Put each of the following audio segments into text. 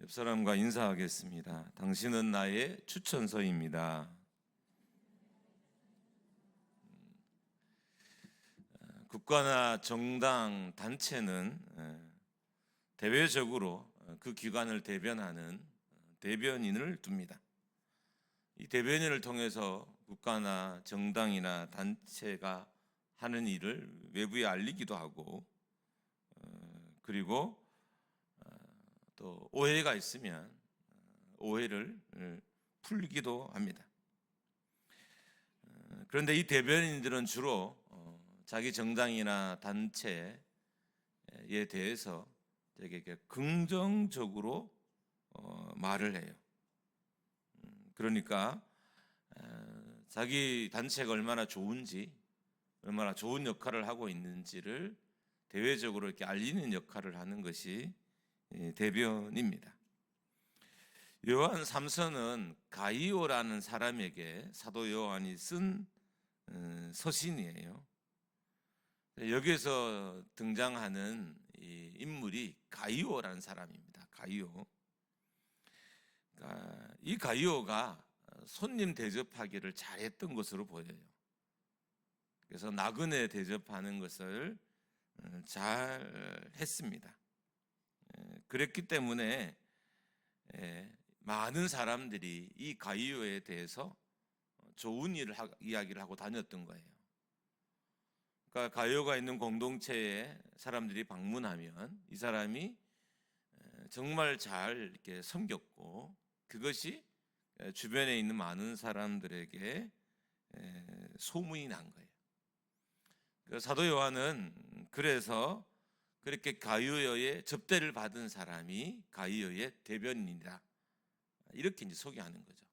옆 사람과 인사하겠습니다. 당신은 나의 추천서입니다. 국가나 정당, 단체는 대외적으로 그 기관을 대변하는 대변인을 둡니다. 이 대변인을 통해서 국가나 정당이나 단체가 하는 일을 외부에 알리기도 하고, 그리고 또 오해가 있으면 오해를 풀기도 합니다. 그런데 이 대변인들은 주로 자기 정당이나 단체에 대해서 되게 긍정적으로 말을 해요. 그러니까 자기 단체가 얼마나 좋은지, 얼마나 좋은 역할을 하고 있는지를 대외적으로 이렇게 알리는 역할을 하는 것이 대변입니다. 요한 3서는 가이오라는 사람에게 사도 요한이 쓴 서신이에요. 여기에서 등장하는 이 인물이 가이오라는 사람입니다. 가이오. 그러니까 이 가이오가 손님 대접하기를 잘했던 것으로 보여요. 그래서 나그네 대접하는 것을 잘 했습니다. 그랬기 때문에 많은 사람들이 이 가이오에 대해서 좋은 이야기를 하고 다녔던 거예요. 그러니까 가이오가 있는 공동체에 사람들이 방문하면 이 사람이 정말 잘 이렇게 섬겼고, 그것이 주변에 있는 많은 사람들에게 소문이 난 거예요. 사도 요한은 그래서 그렇게 가이오의 접대를 받은 사람이 가이오의 대변인이다, 이렇게 이제 소개하는 거죠.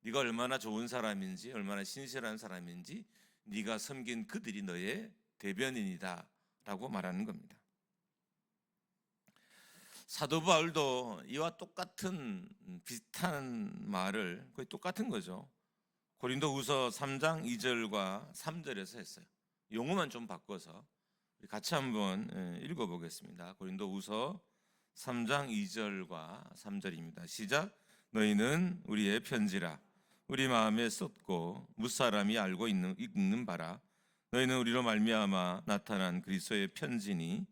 네가 얼마나 좋은 사람인지, 얼마나 신실한 사람인지 네가 섬긴 그들이 너의 대변인이다라고 말하는 겁니다. 사도 바울도 이와 똑같은 비슷한 말을, 거의 똑같은 거죠, 고린도후서 3장 2절과 3절에서 했어요. 용어만 좀 바꿔서 같이 한번 읽어보겠습니다. 고린도후서 3장 2절과 3절입니다. 시작. 너희는 우리의 편지라 우리 마음에 썼고 무사람이 알고 읽는 바라. 너희는 우리로 말미암아 나타난 그리스도의 편지니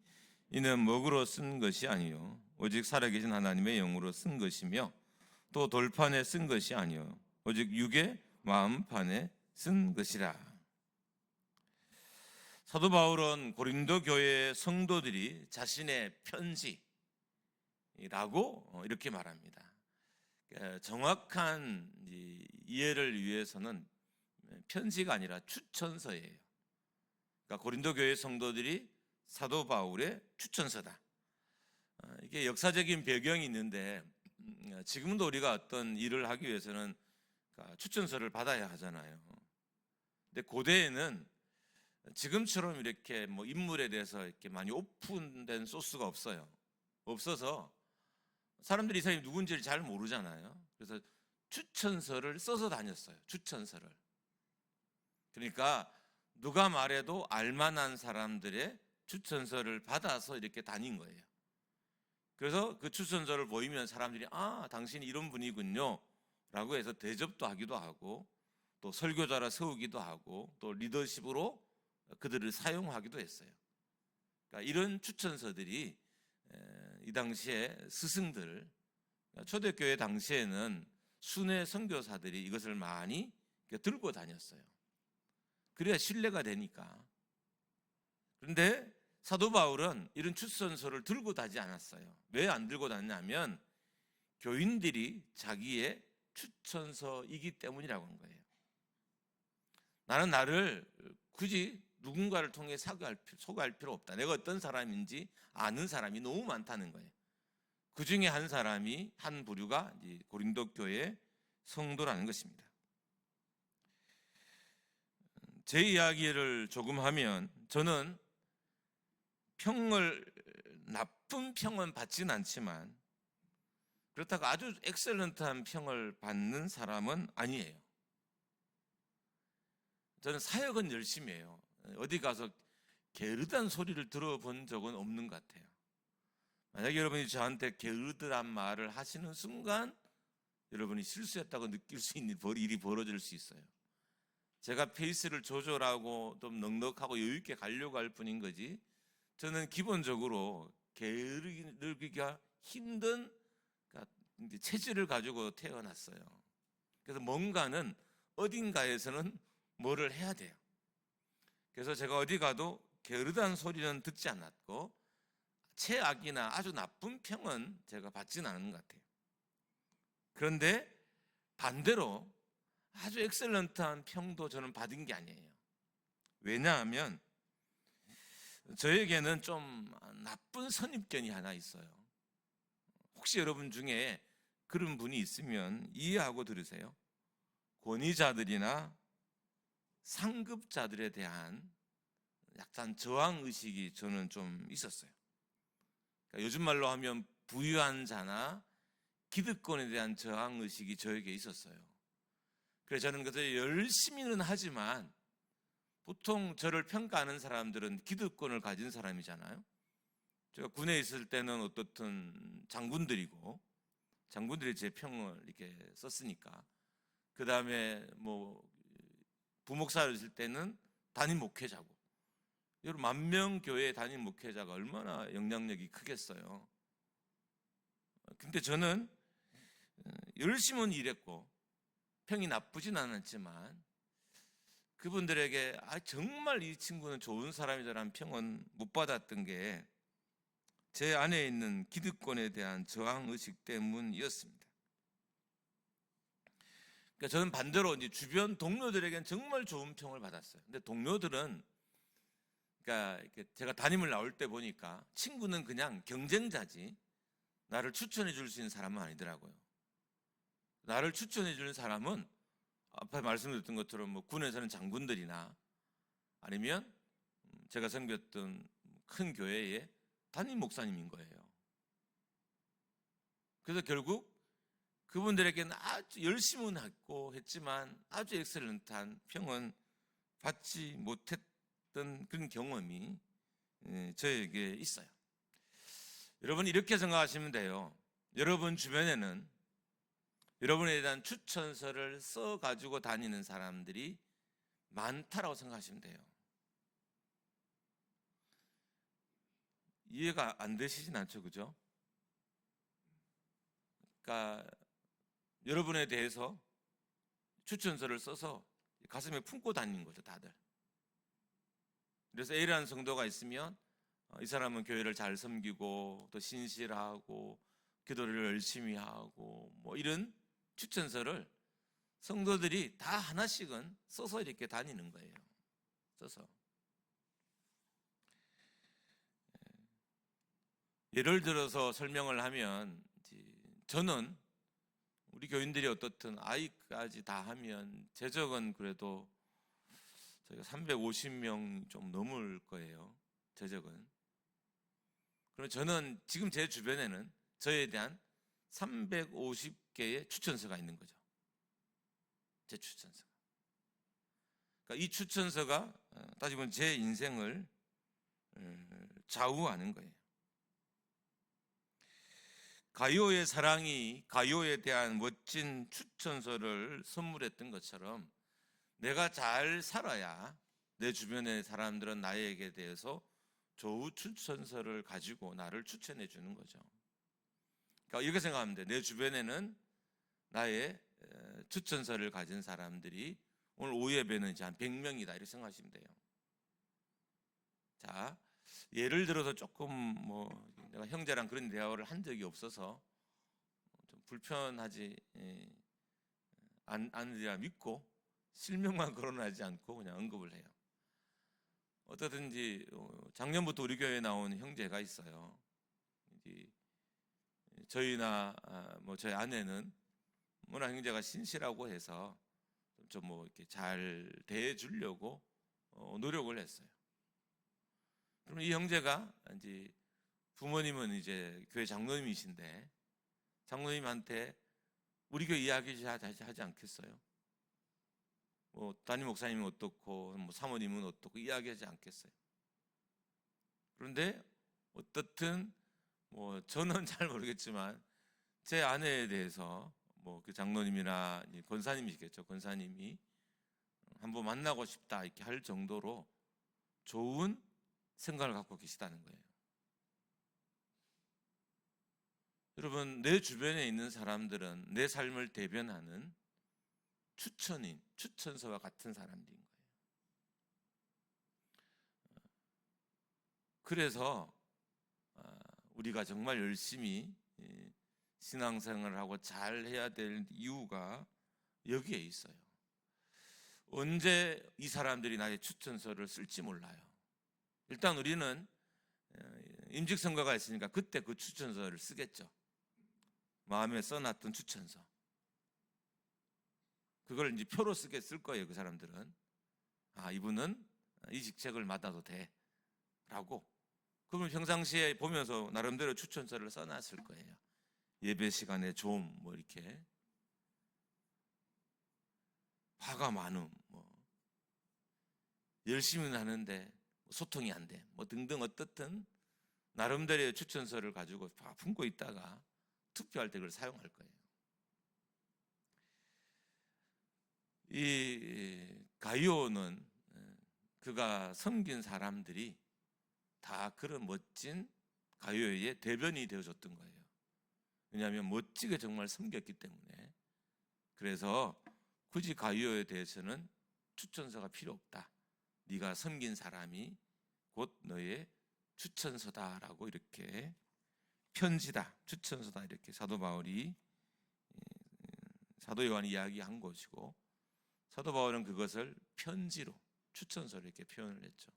이는 먹으로 쓴 것이 아니요 오직 살아계신 하나님의 영으로 쓴 것이며 또 돌판에 쓴 것이 아니요 오직 육의 마음판에 쓴 것이라. 사도 바울은 고린도 교회의 성도들이 자신의 편지라고 이렇게 말합니다. 정확한 이해를 위해서는 편지가 아니라 추천서예요. 그러니까 고린도 교회 성도들이 사도 바울의 추천서다. 이게 역사적인 배경이 있는데, 지금도 우리가 어떤 일을 하기 위해서는 추천서를 받아야 하잖아요. 근데 고대에는 지금처럼 이렇게 인물에 대해서 이렇게 많이 오픈된 소스가 없어서 사람들이 이 사람이 누군지를 잘 모르잖아요. 그래서 추천서를 써서 다녔어요. 추천서를. 그러니까 누가 말해도 알만한 사람들의 추천서를 받아서 이렇게 다닌 거예요. 그래서 그 추천서를 보이면 사람들이 당신이 이런 분이군요 라고 해서 대접도 하기도 하고, 또 설교자라 세우기도 하고, 또 리더십으로 그들을 사용하기도 했어요. 그러니까 이런 추천서들이 이 당시에 스승들, 초대교회 당시에는 순회 선교사들이 이것을 많이 들고 다녔어요. 그래야 신뢰가 되니까. 그런데 사도 바울은 이런 추천서를 들고 다니지 않았어요. 왜 안 들고 다녔냐면 교인들이 자기의 추천서이기 때문이라고 한 거예요. 나는 나를 굳이 누군가를 통해 소개할 필요 없다. 내가 어떤 사람인지 아는 사람이 너무 많다는 거예요. 그 중에 한 사람이, 한 부류가 고린도 교회 성도라는 것입니다. 제 이야기를 조금 하면, 저는 나쁜 평은 받지는 않지만 그렇다고 아주 엑셀런트한 평을 받는 사람은 아니에요. 저는 사역은 열심히 해요. 어디 가서 게으르다는 소리를 들어본 적은 없는 것 같아요. 만약에 여러분이 저한테 게으르다란 말을 하시는 순간 여러분이 실수했다고 느낄 수 있는 일이 벌어질 수 있어요. 제가 페이스를 조절하고 좀 넉넉하고 여유 있게 가려고 할 뿐인 거지, 저는 기본적으로 게으르기가 힘든 체질을 가지고 태어났어요. 그래서 뭔가는 어딘가에서는 뭐를 해야 돼요. 그래서 제가 어디 가도 게으르다는 소리는 듣지 않았고 최악이나 아주 나쁜 평은 제가 받지는 않은 것 같아요. 그런데 반대로 아주 엑셀런트한 평도 저는 받은 게 아니에요. 왜냐하면 저에게는 좀 나쁜 선입견이 하나 있어요. 혹시 여러분 중에 그런 분이 있으면 이해하고 들으세요. 권위자들이나 상급자들에 대한 약간 저항의식이 저는 좀 있었어요. 그러니까 요즘 말로 하면 부유한 자나 기득권에 대한 저항의식이 저에게 있었어요. 그래서 저는 그것을 열심히는 하지만 보통 저를 평가하는 사람들은 기득권을 가진 사람이잖아요. 제가 군에 있을 때는 어떻든 장군들이 제 평을 이렇게 썼으니까. 그 다음에 뭐 부목사를 있을 때는 담임 목회자고. 여러분, 만명 교회 담임 목회자가 얼마나 영향력이 크겠어요. 근데 저는 열심히 일했고 평이 나쁘진 않았지만 그분들에게 정말 이 친구는 좋은 사람이다라는 평은 못 받았던 게 제 안에 있는 기득권에 대한 저항의식 때문이었습니다. 그러니까 저는 반대로 이제 주변 동료들에게는 정말 좋은 평을 받았어요. 근데 동료들은, 그러니까 제가 담임을 나올 때 보니까 친구는 그냥 경쟁자지 나를 추천해 줄 수 있는 사람은 아니더라고요. 나를 추천해 주는 사람은 앞에 말씀드렸던 것처럼 뭐 군에서는 장군들이나 아니면 제가 섬겼던 큰 교회의 담임 목사님인 거예요. 그래서 결국 그분들에게는 아주 열심은 했지만 아주 엑셀런트한 평은 받지 못했던 그런 경험이 저에게 있어요. 여러분, 이렇게 생각하시면 돼요. 여러분 주변에는 여러분에 대한 추천서를 써가지고 다니는 사람들이 많다라고 생각하시면 돼요. 이해가 안 되시진 않죠, 그죠? 그러니까 여러분에 대해서 추천서를 써서 가슴에 품고 다니는 거죠, 다들. 그래서 A라는 성도가 있으면 이 사람은 교회를 잘 섬기고 또 신실하고 기도를 열심히 하고 뭐 이런 추천서를 성도들이 다 하나씩은 써서 이렇게 다니는 거예요. 써서. 예를 들어서 설명을 하면, 저는 우리 교인들이 어떻든 아이까지 다 하면 제적은 그래도 저희가 350명 좀 넘을 거예요. 제적은. 그럼 저는 지금 제 주변에는 저에 대한 350개의 추천서가 있는 거죠. 제 추천서가. 그러니까 이 추천서가 따지면 제 인생을 좌우하는 거예요. 가요의 사랑이 가요에 대한 멋진 추천서를 선물했던 것처럼 내가 잘 살아야 내 주변의 사람들은 나에게 대해서 좋은 추천서를 가지고 나를 추천해 주는 거죠. 그러니까 이렇게 생각하면 돼. 내 주변에는 나의 추천서를 가진 사람들이 오늘 오후 예배는 이제 한 100명이다 이렇게 생각하시면 돼요. 자, 예를 들어서 조금 뭐 내가 형제랑 그런 대화를 한 적이 없어서 좀 불편하지 않으리라 믿고 실명만 거론하지 않고 그냥 언급을 해요. 어떠든지 작년부터 우리 교회에 나온 형제가 있어요. 저희나 뭐 저희 아내는 워낙 형제가 신실하고 해서 좀 뭐 이렇게 잘 대해주려고 노력을 했어요. 그럼 이 형제가 이제 부모님은 이제 교회 장로님이신데 장로님한테 우리 교회 이야기 하지 않겠어요? 뭐 담임 목사님은 어떻고 뭐 사모님은 어떻고 이야기하지 않겠어요? 그런데 어떻든 뭐 저는 잘 모르겠지만 제 아내에 대해서 뭐 그 장로님이나 권사님이시겠죠. 권사님이 한번 만나고 싶다 이렇게 할 정도로 좋은 생각을 갖고 계시다는 거예요. 여러분, 내 주변에 있는 사람들은 내 삶을 대변하는 추천인, 추천서와 같은 사람들인 거예요. 그래서 우리가 정말 열심히 신앙생활을 하고 잘 해야 될 이유가 여기에 있어요. 언제 이 사람들이 나의 추천서를 쓸지 몰라요. 일단 우리는 임직선거가 있으니까 그때 그 추천서를 쓰겠죠. 마음에 써놨던 추천서. 그걸 이제 표로 쓸 거예요. 그 사람들은. 아, 이분은 이 직책을 맡아도 돼 라고. 그러면 평상시에 보면서 나름대로 추천서를 써놨을 거예요. 예배 시간에 좀 뭐 이렇게 화가 많음, 뭐 열심히는 하는데 소통이 안 돼, 뭐 등등 어떻든 나름대로의 추천서를 가지고 품고 있다가 투표할 때 그걸 사용할 거예요. 이 가이오는 그가 섬긴 사람들이 다 그런 멋진 가이오의 대변이 되어줬던 거예요. 왜냐하면 멋지게 정말 섬겼기 때문에. 그래서 굳이 가이오에 대해서는 추천서가 필요 없다. 네가 섬긴 사람이 곧 너의 추천서다라고 이렇게 편지다, 추천서다 이렇게 사도 바울이 사도 요한이 이야기한 것이고, 사도 바울은 그것을 편지로, 추천서로 이렇게 표현을 했죠.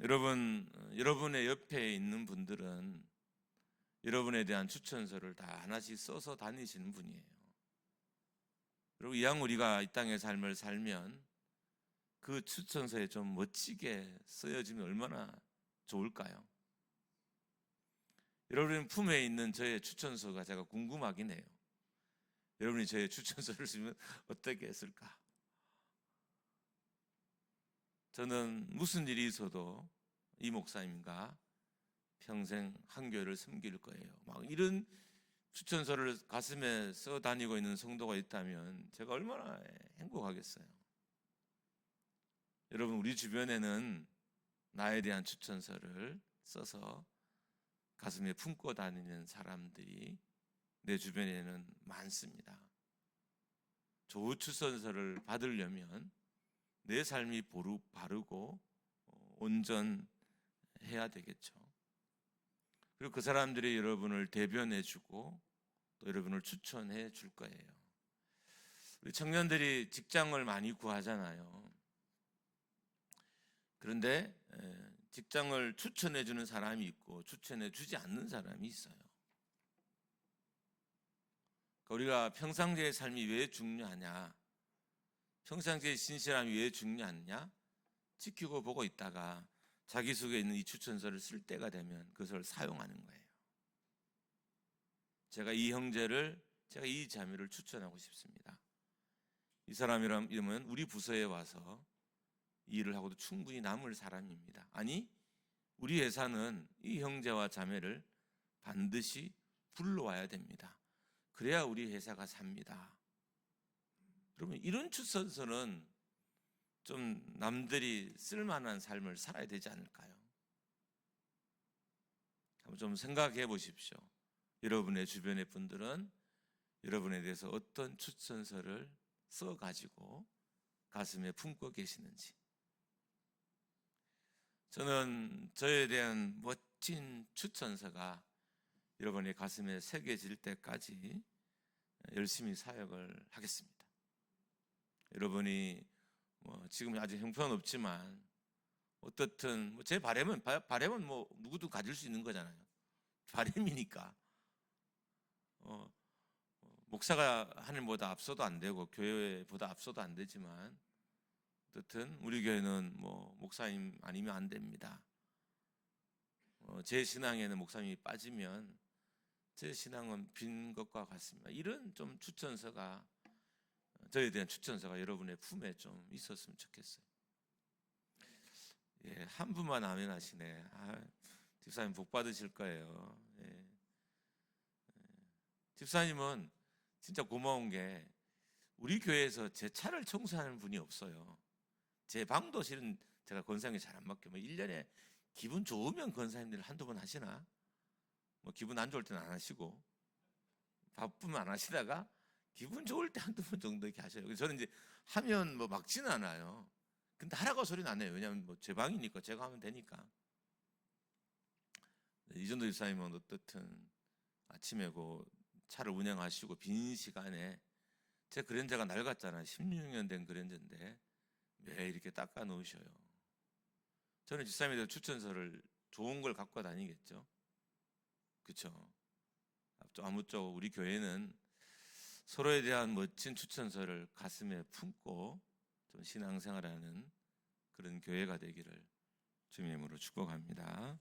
여러분의 옆에 있는 분들은 여러분에 대한 추천서를 다 하나씩 써서 다니시는 분이에요. 그리고 이왕 우리가 이 땅의 삶을 살면 그 추천서에 좀 멋지게 쓰여지면 얼마나 좋을까요? 여러분 품에 있는 저의 추천서가 제가 궁금하긴 해요. 여러분이 저의 추천서를 쓰면 어떻게 했을까? 저는 무슨 일이 있어도 이 목사님과 평생 한 교회를 섬길 거예요. 막 이런 추천서를 가슴에 써 다니고 있는 성도가 있다면 제가 얼마나 행복하겠어요. 여러분, 우리 주변에는 나에 대한 추천서를 써서 가슴에 품고 다니는 사람들이 내 주변에는 많습니다. 좋은 추천서를 받으려면 내 삶이 바르고 온전해야 되겠죠. 그리고 그 사람들이 여러분을 대변해주고 또 여러분을 추천해 줄 거예요. 우리 청년들이 직장을 많이 구하잖아요. 그런데 직장을 추천해 주는 사람이 있고 추천해 주지 않는 사람이 있어요. 우리가 평상시의 삶이 왜 중요하냐? 평상시의 신실함이 왜 중요하냐? 지키고 보고 있다가 자기 속에 있는 이 추천서를 쓸 때가 되면 그것을 사용하는 거예요. 제가 이 자매를 추천하고 싶습니다. 이 사람이라면 우리 부서에 와서 일을 하고도 충분히 남을 사람입니다. 아니, 우리 회사는 이 형제와 자매를 반드시 불러와야 됩니다. 그래야 우리 회사가 삽니다. 그러면 이런 추천서는 좀 남들이 쓸만한 삶을 살아야 되지 않을까요? 한번 좀 생각해 보십시오. 여러분의 주변의 분들은 여러분에 대해서 어떤 추천서를 써가지고 가슴에 품고 계시는지. 저는 저에 대한 멋진 추천서가 여러분의 가슴에 새겨질 때까지 열심히 사역을 하겠습니다. 여러분이 지금 아직 형편없지만 어떻든 제 바람은 누구도 가질 수 있는 거잖아요. 바람이니까 목사가 하늘보다 앞서도 안 되고 교회보다 앞서도 안 되지만 어떻든 우리 교회는 목사님 아니면 안 됩니다. 제 신앙에는 목사님이 빠지면 제 신앙은 빈 것과 같습니다. 이런 좀 추천서가, 저에 대한 추천서가 여러분의 품에 좀 있었으면 좋겠어요. 예, 한 분만 아멘 하시네. 집사님 복 받으실 거예요. 예. 집사님은 진짜 고마운 게 우리 교회에서 제 차를 청소하는 분이 없어요. 제 방도 실은 제가 권사님이 잘 안 맡겨. 뭐 1년에 기분 좋으면 권사님들 한두 번 하시나? 뭐 기분 안 좋을 때는 안 하시고, 바쁘면 안 하시다가 기분 좋을 때 한두 번 정도 이렇게 하셔요. 그래서 저는 이제 하면 뭐 막지는 않아요. 근데 하라고 소리는 안 해요. 왜냐하면 뭐 제 방이니까 제가 하면 되니까. 이전도 집사님은 어떻든 아침에 그 차를 운행하시고 빈 시간에 제 그랜저가 낡았잖아요. 16년 된 그랜저인데 매일 이렇게 닦아 놓으셔요. 저는 집사님에 대한 추천서를 좋은 걸 갖고 다니겠죠. 그렇죠. 아무쪼록 우리 교회는 서로에 대한 멋진 추천서를 가슴에 품고 좀 신앙생활하는 그런 교회가 되기를 주님의 이름으로 축복합니다.